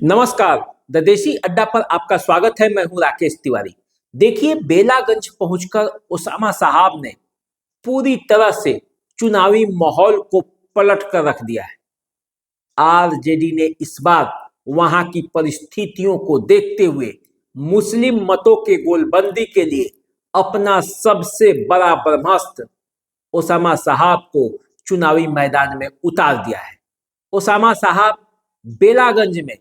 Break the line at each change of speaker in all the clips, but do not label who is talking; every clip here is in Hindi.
नमस्कार। द देशी अड्डा पर आपका स्वागत है। मैं हूं राकेश तिवारी। देखिए, बेलागंज पहुंचकर ओसामा साहब ने पूरी तरह से चुनावी माहौल को पलट कर रख दिया है। आरजेडी ने इस बार वहां की परिस्थितियों को देखते हुए मुस्लिम मतों के गोलबंदी के लिए अपना सबसे बड़ा ब्रह्मास्त्र ओसामा साहब को चुनावी मैदान में उतार दिया है। ओसामा साहब बेलागंज में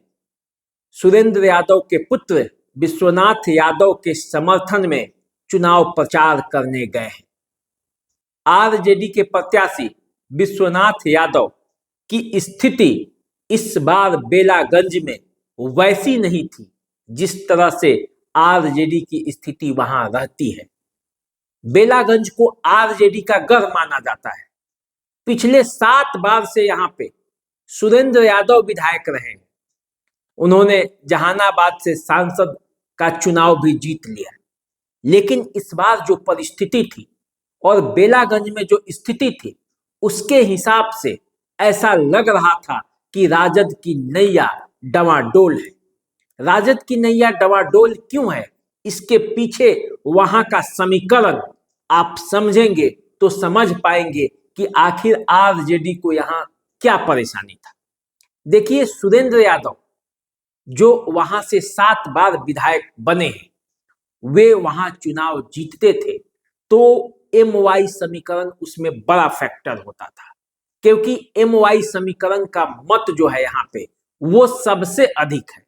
सुरेंद्र यादव के पुत्र विश्वनाथ यादव के समर्थन में चुनाव प्रचार करने गए हैं। आरजेडी के प्रत्याशी विश्वनाथ यादव की स्थिति इस बार बेलागंज में वैसी नहीं थी जिस तरह से आरजेडी की स्थिति वहां रहती है। बेलागंज को आरजेडी का गढ़ माना जाता है। पिछले 7 बार से यहाँ पे सुरेंद्र यादव विधायक रहे हैं। उन्होंने जहानाबाद से सांसद का चुनाव भी जीत लिया। लेकिन इस बार जो परिस्थिति थी और बेलागंज में जो स्थिति थी, उसके हिसाब से ऐसा लग रहा था कि राजद की नैया डवाडोल है। राजद की नैया डवाडोल क्यों है? इसके पीछे वहां का समीकरण आप समझेंगे तो समझ पाएंगे कि आखिर आरजेडी को यहां क्या परेशानी था। देखिए, सुरेंद्र यादव जो वहां से 7 बार विधायक बने हैं, वे वहां चुनाव जीतते थे तो एमवाई समीकरण उसमें बड़ा फैक्टर होता था, क्योंकि एमवाई समीकरण का मत जो है यहाँ पे वो सबसे अधिक है।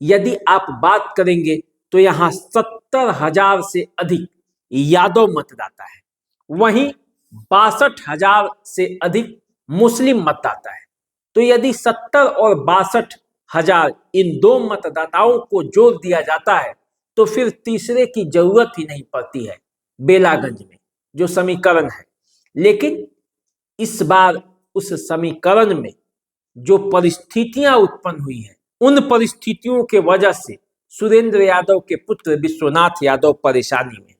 यदि आप बात करेंगे तो यहाँ 70,000 से अधिक यादव मतदाता है, वहीं 62,000 से अधिक मुस्लिम मतदाता है। तो यदि 70 और 62,000 इन दो मतदाताओं को जोड़ दिया जाता है तो फिर तीसरे की जरूरत ही नहीं पड़ती है बेलागंज में जो समीकरण है। लेकिन इस बार उस समीकरण में जो परिस्थितियां उत्पन्न हुई हैं, उन परिस्थितियों के वजह से सुरेंद्र यादव के पुत्र विश्वनाथ यादव परेशानी में।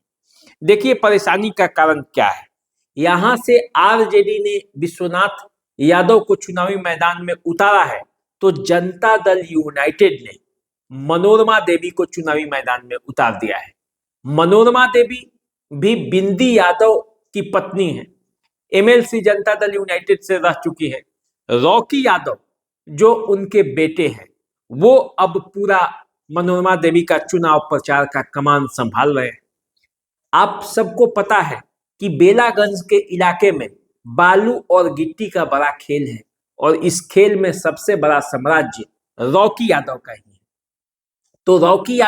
देखिए, परेशानी का कारण क्या है। यहां से आरजेडी ने विश्वनाथ यादव को चुनावी मैदान में उतारा है तो जनता दल यूनाइटेड ने मनोरमा देवी को चुनावी मैदान में उतार दिया है। मनोरमा देवी भी बिंदी यादव की पत्नी है, एमएलसी जनता दल यूनाइटेड से रह चुकी है। रॉकी यादव जो उनके बेटे हैं, वो अब पूरा मनोरमा देवी का चुनाव प्रचार का कमान संभाल रहे हैं। आप सबको पता है कि बेलागंज के इलाके में बालू और गिट्टी का बड़ा खेल है और इस खेल में सबसे बड़ा साम्राज्य रॉकी यादव का ही है। तो रॉकी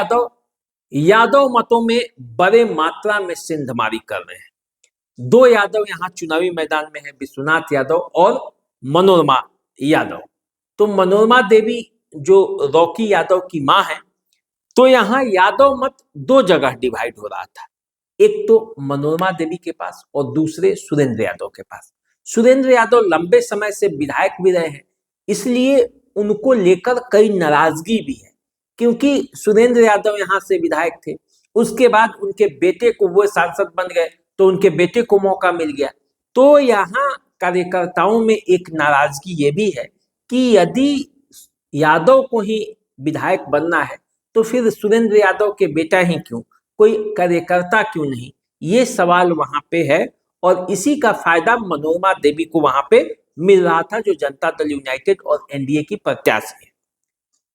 यादव मतों में बड़े मात्रा में सिंधमारी कर रहे हैं। 2 यादव यहाँ चुनावी मैदान में है, विश्वनाथ यादव और मनोरमा यादव। तो मनोरमा देवी जो रॉकी यादव की मां है, तो यहाँ यादव मत 2 जगह डिवाइड हो रहा था। एक तो मनोरमा देवी के पास और दूसरे सुरेंद्र यादव के पास। सुरेंद्र यादव लंबे समय से विधायक भी रहे हैं, इसलिए उनको लेकर कई नाराजगी भी है, क्योंकि सुरेंद्र यादव यहाँ से विधायक थे, उसके बाद उनके बेटे को वो सांसद बन गए तो उनके बेटे को मौका मिल गया। तो यहाँ कार्यकर्ताओं में एक नाराजगी ये भी है कि यदि यादव को ही विधायक बनना है तो फिर सुरेंद्र यादव के बेटा ही क्यों, कोई कार्यकर्ता क्यों नहीं, ये सवाल वहां पे है। और इसी का फायदा मनोरमा देवी को वहां पे मिल रहा था, जो जनता दल यूनाइटेड और एनडीए की प्रत्याशी है।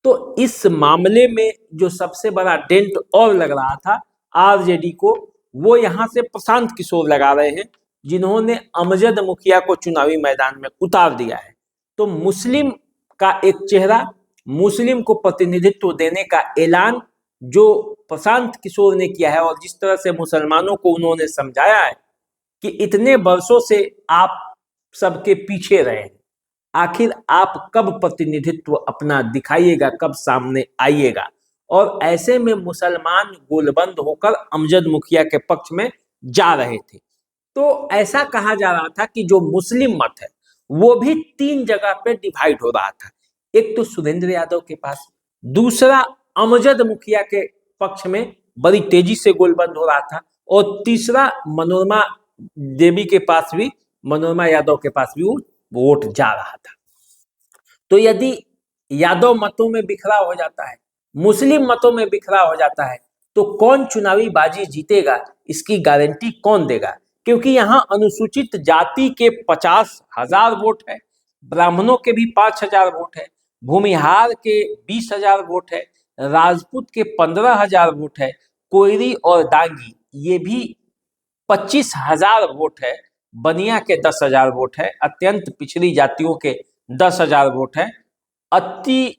तो इस मामले में जो सबसे बड़ा डेंट और लग रहा था आरजेडी को, वो यहाँ से प्रशांत किशोर लगा रहे हैं, जिन्होंने अमजद मुखिया को चुनावी मैदान में उतार दिया है। तो मुस्लिम का एक चेहरा, मुस्लिम को प्रतिनिधित्व देने का ऐलान जो प्रशांत किशोर ने किया है, और जिस तरह से मुसलमानों को उन्होंने समझाया है कि इतने वर्षों से आप सबके पीछे रहे हैं, आखिर आप कब प्रतिनिधित्व अपना दिखाइएगा, कब सामने आइएगा। और ऐसे में मुसलमान गोलबंद होकर अमजद मुखिया के पक्ष में जा रहे थे। तो ऐसा कहा जा रहा था कि जो मुस्लिम मत है वो भी 3 जगह पे डिवाइड हो रहा था। एक तो सुरेंद्र यादव के पास, दूसरा अमजद मुखिया के पक्ष में बड़ी तेजी से गोलबंद हो रहा था, और तीसरा मनोरमा देवी के पास भी, मनोरमा यादव के पास भी वो वोट जा रहा था। तो यदि यादव मतों में बिखराव हो जाता है, मुस्लिम मतों में बिखराव हो जाता है, तो कौन चुनावी बाजी जीतेगा इसकी गारंटी कौन देगा? क्योंकि यहाँ अनुसूचित जाति के 50,000 वोट है, ब्राह्मणों के भी 5,000 वोट है, भूमिहार के 20,000 वोट है, राजपूत के 15,000 वोट है, कोयरी और दांगी ये भी 25,000 वोट है, बनिया के 10,000 वोट है, अत्यंत पिछड़ी जातियों के 10,000 वोट है, अति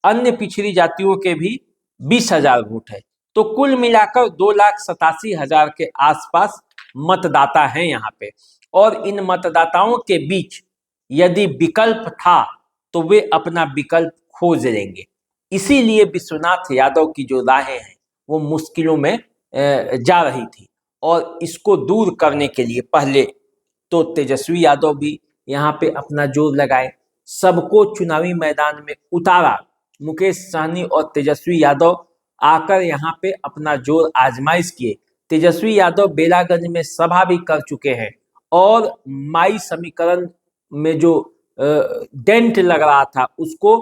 अन्य पिछड़ी जातियों के भी 20,000 वोट है। तो कुल मिलाकर 2,87,000 के आसपास मतदाता हैं यहाँ पे। और इन मतदाताओं के बीच यदि विकल्प था तो वे अपना विकल्प खोज लेंगे। इसीलिए विश्वनाथ यादव की जो राहें हैं वो मुश्किलों में जा रही थी, और इसको दूर करने के लिए पहले तो तेजस्वी यादव भी यहाँ पे अपना जोर लगाए, सबको चुनावी मैदान में उतारा। मुकेश सहनी और तेजस्वी यादव आकर यहाँ पे अपना जोर आजमाइश किए। तेजस्वी यादव बेलागंज में सभा भी कर चुके हैं, और माई समीकरण में जो डेंट लग रहा था उसको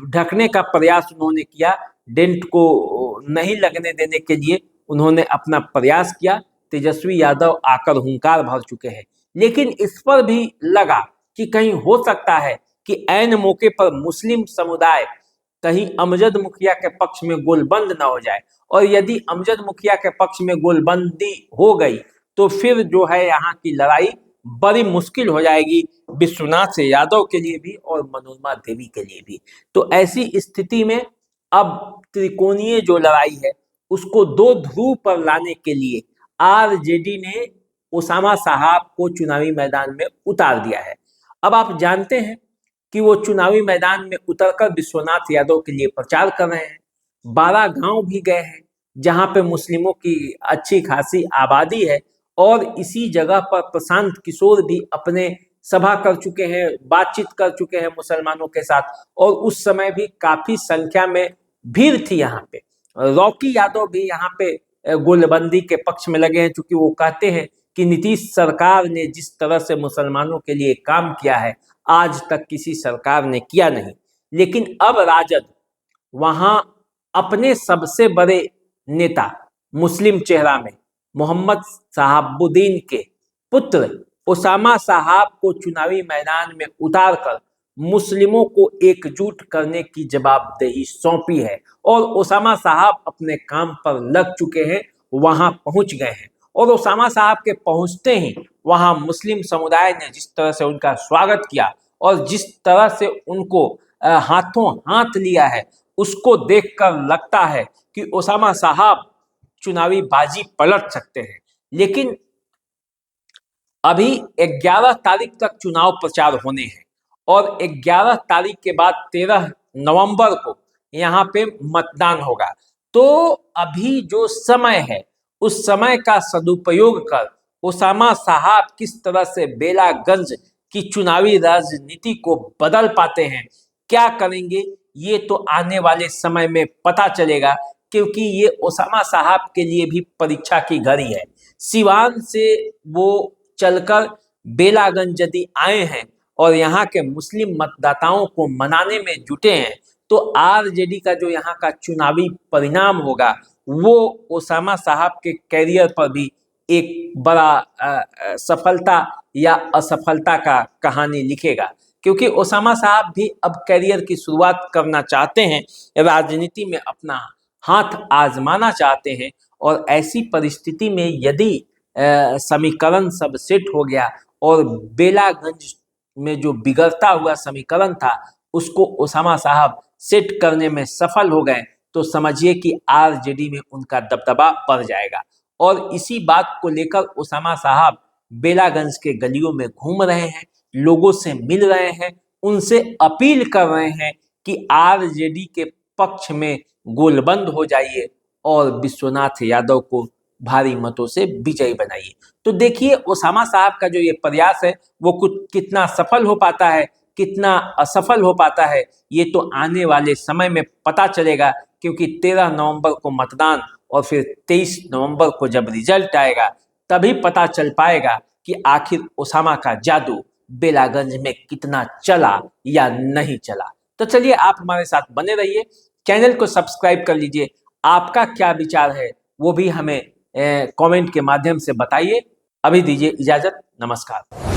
ढकने का प्रयास उन्होंने किया। डेंट को नहीं लगने देने के लिए उन्होंने अपना प्रयास किया। तेजस्वी यादव आकर हुंकार भर चुके हैं, लेकिन इस पर भी लगा कि कहीं हो सकता है कि ऐन मौके पर मुस्लिम समुदाय कहीं अमजद मुखिया के पक्ष में गोलबंद न हो जाए, और यदि अमजद मुखिया के पक्ष में गोलबंदी हो गई तो फिर जो है यहाँ की लड़ाई बड़ी मुश्किल हो जाएगी विश्वनाथ यादव के लिए भी और मनोरमा देवी के लिए भी। तो ऐसी स्थिति में अब त्रिकोणीय जो लड़ाई है उसको दो ध्रुव पर लाने के लिए आरजेडी ने ओसामा साहब को चुनावी मैदान में उतार दिया है। अब आप जानते हैं कि वो चुनावी मैदान में उतरकर विश्वनाथ यादव के लिए प्रचार कर रहे हैं। 12 गांव भी गए हैं जहां पे मुस्लिमों की अच्छी खासी आबादी है, और इसी जगह पर प्रशांत किशोर भी अपने सभा कर चुके हैं, बातचीत कर चुके हैं मुसलमानों के साथ, और उस समय भी काफी संख्या में भीड़ थी यहाँ पे। रॉकी यादव भी यहाँ पे गोलबंदी के पक्ष में लगे हैं, क्योंकि वो कहते हैं कि नीतीश सरकार ने जिस तरह से मुसलमानों के लिए काम किया है आज तक किसी सरकार ने किया नहीं। लेकिन अब राजद वहां अपने सबसे बड़े नेता मुस्लिम चेहरा में मोहम्मद शहाबुद्दीन के पुत्र ओसामा साहब को चुनावी मैदान में उतारकर मुस्लिमों को एकजुट करने की जवाबदेही सौंपी है, और ओसामा साहब अपने काम पर लग चुके हैं, वहां पहुंच गए हैं। और ओसामा साहब के पहुंचते ही वहां मुस्लिम समुदाय ने जिस तरह से उनका स्वागत किया और जिस तरह से उनको हाथों हाथ लिया है, उसको देखकर लगता है कि ओसामा साहब चुनावी बाजी पलट सकते हैं। लेकिन अभी 11 तारीख तक चुनाव प्रचार होने हैं, और 11 तारीख के बाद 13 नवंबर को यहाँ पे मतदान होगा। तो अभी जो समय है उस समय का सदुपयोग कर ओसामा साहब किस तरह से बेलागंज की चुनावी राजनीति को बदल पाते हैं, क्या करेंगे, ये तो आने वाले समय में पता चलेगा, क्योंकि ये ओसामा साहब के लिए भी परीक्षा की घड़ी है। सिवान से वो चलकर बेलागंज यदि आए हैं और यहाँ के मुस्लिम मतदाताओं को मनाने में जुटे हैं, तो आरजेडी का जो यहाँ का चुनावी परिणाम होगा वो ओसामा साहब के कैरियर पर भी एक बड़ा सफलता या असफलता का कहानी लिखेगा। क्योंकि ओसामा साहब भी अब कैरियर की शुरुआत करना चाहते हैं, राजनीति में अपना हाथ आजमाना चाहते हैं, और ऐसी परिस्थिति में यदि समीकरण सब सेट हो गया और बेलागंज में जो बिगड़ता हुआ समीकरण था उसको ओसामा साहब सेट करने में सफल हो गए, तो समझिए कि आरजेडी में उनका दबदबा बढ़ जाएगा। और इसी बात को लेकर ओसामा साहब बेलागंज के गलियों में घूम रहे हैं, लोगों से मिल रहे हैं, उनसे अपील कर रहे हैं कि आरजेडी के पक्ष में गोलबंद हो जाइए और विश्वनाथ यादव को भारी मतों से विजयी बनाइए। तो देखिए ओसामा साहब का जो ये प्रयास है वो कुछ कितना सफल हो पाता है, कितना असफल हो पाता है, ये तो आने वाले समय में पता चलेगा। क्योंकि 13 नवंबर को मतदान और फिर 23 नवंबर को जब रिजल्ट आएगा तभी पता चल पाएगा कि आखिर ओसामा का जादू बेलागंज में कितना चला या नहीं चला। तो चलिए आप हमारे साथ बने रहिए, चैनल को सब्सक्राइब कर लीजिए। आपका क्या विचार है वो भी हमें कमेंट के माध्यम से बताइए। अभी दीजिए इजाजत, नमस्कार।